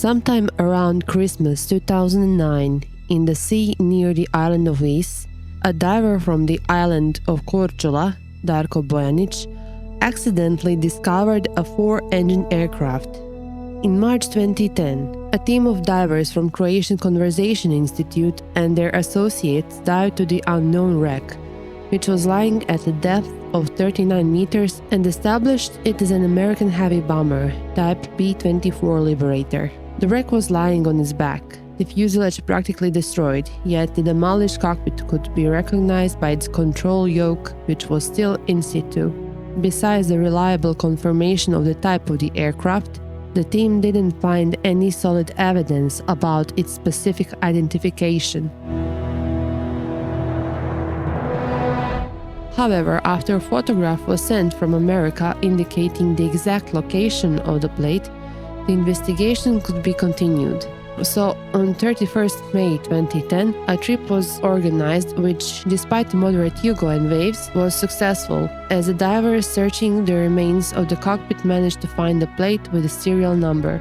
Sometime around Christmas 2009, in the sea near the island of Vis, a diver from the island of Korčula, Darko Bojanic, accidentally discovered a 4-engine aircraft. In March 2010, a team of divers from Croatian Conservation Institute and their associates dived to the unknown wreck, which was lying at a depth of 39 meters and established it is an American heavy bomber, type B-24 Liberator. The wreck was lying on its back, the fuselage practically destroyed, yet the demolished cockpit could be recognized by its control yoke, which was still in situ. Besides the reliable confirmation of the type of the aircraft, the team didn't find any solid evidence about its specific identification. However, after a photograph was sent from America indicating the exact location of the plate, the investigation could be continued. So, on 31st May 2010, a trip was organized which, despite moderate hugo and waves, was successful, as the divers searching the remains of the cockpit managed to find the plate with a serial number.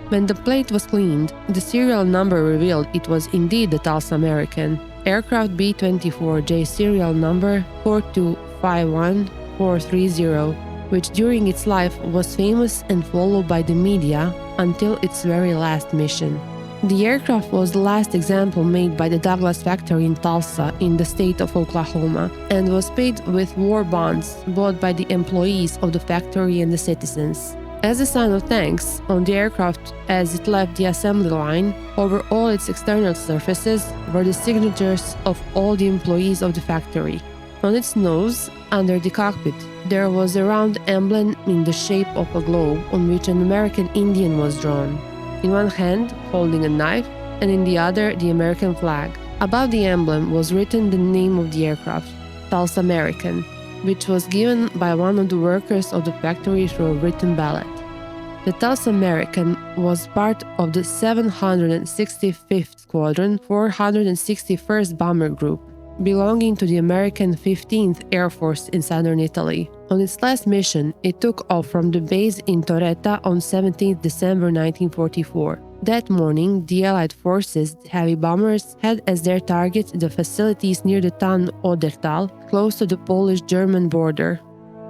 When the plate was cleaned, the serial number revealed it was indeed the Tulsamerican, aircraft B-24J serial number 4251430, which during its life was famous and followed by the media until its very last mission. The aircraft was the last example made by the Douglas factory in Tulsa in the state of Oklahoma and was paid with war bonds bought by the employees of the factory and the citizens. As a sign of thanks, on the aircraft as it left the assembly line, over all its external surfaces were the signatures of all the employees of the factory. On its nose, under the cockpit, there was a round emblem in the shape of a globe on which an American Indian was drawn, in one hand holding a knife and in the other the American flag. Above the emblem was written the name of the aircraft, Tulsamerican, which was given by one of the workers of the factory through a written ballot. The Tulsamerican was part of the 765th Squadron 461st Bomber Group, belonging to the American 15th Air Force in southern Italy. On its last mission, it took off from the base in Torretta on 17 December 1944. That morning, the Allied forces, heavy bombers, had as their target the facilities near the town Odertal, close to the Polish-German border.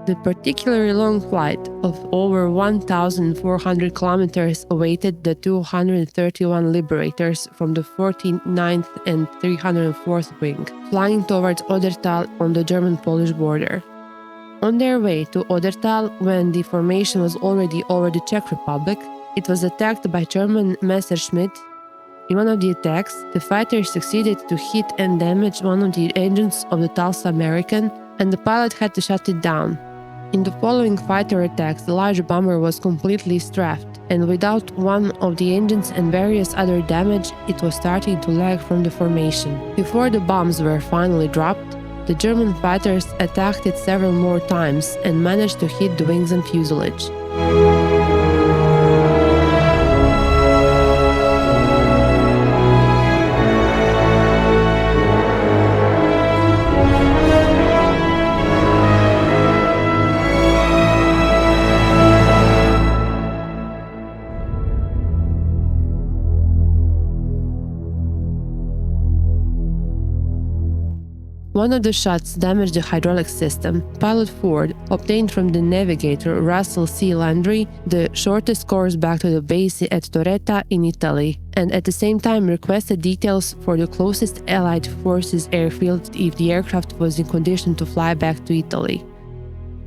The particularly long flight of over 1,400 kilometers awaited the 231 Liberators from the 49th and 304th Wing, flying towards Odertal on the German-Polish border. On their way to Odertal, when the formation was already over the Czech Republic, it was attacked by German Messerschmitt. In one of the attacks, the fighters succeeded to hit and damage one of the engines of the Tulsamerican, and the pilot had to shut it down. In the following fighter attacks, the large bomber was completely strafed, and without one of the engines and various other damage, it was starting to lag from the formation. Before the bombs were finally dropped, the German fighters attacked it several more times and managed to hit the wings and fuselage. One of the shots damaged the hydraulic system. Pilot Ford obtained from the navigator Russell C. Landry the shortest course back to the base at Torretta in Italy, and at the same time requested details for the closest Allied forces airfield if the aircraft was in condition to fly back to Italy.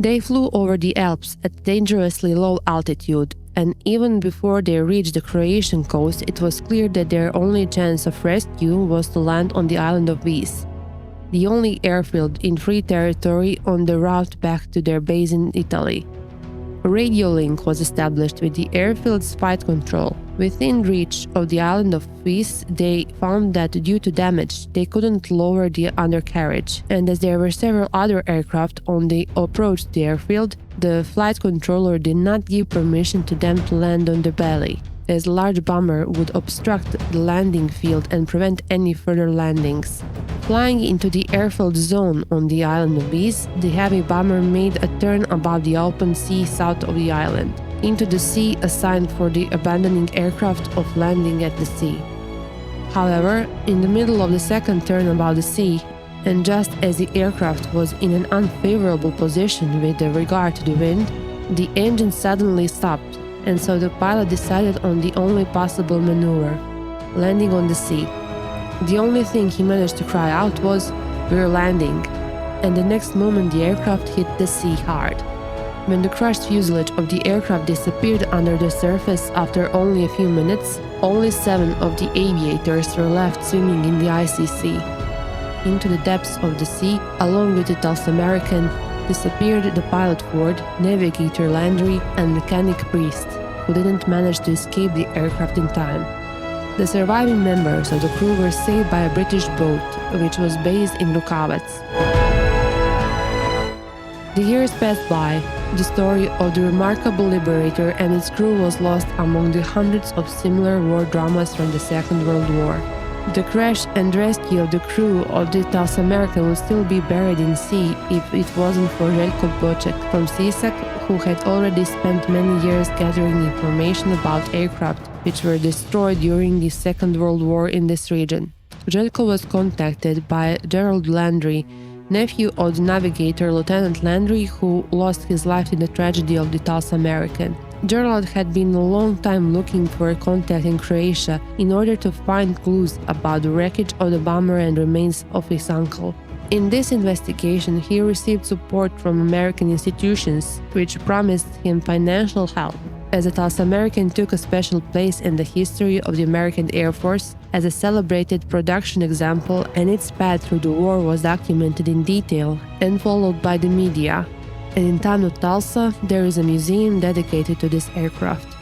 They flew over the Alps at dangerously low altitude, and even before they reached the Croatian coast, it was clear that their only chance of rescue was to land on the island of Vis, the only airfield in free territory on the route back to their base in Italy. A radio link was established with the airfield's flight control. Within reach of the island of Vis, they found that due to damage, they couldn't lower the undercarriage, and as there were several other aircraft on the approach to the airfield, the flight controller did not give permission to them to land on the belly, as a large bomber would obstruct the landing field and prevent any further landings. Flying into the airfield zone on the island of Vis, the heavy bomber made a turn above the open sea south of the island. into the sea, a sign for the abandoning aircraft of landing at the sea. However, in the middle of the second turn about the sea, and just as the aircraft was in an unfavorable position with regard to the wind, the engine suddenly stopped, and so the pilot decided on the only possible maneuver, landing on the sea. The only thing he managed to cry out was, "We're landing," and the next moment the aircraft hit the sea hard. When the crushed fuselage of the aircraft disappeared under the surface after only a few minutes, only 7 of the aviators were left swimming in the icy sea. Into the depths of the sea, along with the Tulsamerican, disappeared the pilot Ford, navigator Landry, and mechanic Priest, who didn't manage to escape the aircraft in time. The surviving members of the crew were saved by a British boat, which was based in Lukavec. The years passed by. The story of the remarkable Liberator and its crew was lost among the hundreds of similar war dramas from the Second World War. The crash and rescue of the crew of the Tulsamerican would still be buried in sea if it wasn't for Željko Boček from Sisak, who had already spent many years gathering information about aircraft which were destroyed during the Second World War in this region. Željko was contacted by Gerald Landry, nephew of the navigator Lieutenant Landry, who lost his life in the tragedy of the Tulsamerican. Gerald had been a long time looking for a contact in Croatia in order to find clues about the wreckage of the bomber and remains of his uncle. In this investigation, he received support from American institutions, which promised him financial help, as the Tulsamerican took a special place in the history of the American Air Force as a celebrated production example, and its path through the war was documented in detail and followed by the media. And in town of Tulsa, there is a museum dedicated to this aircraft.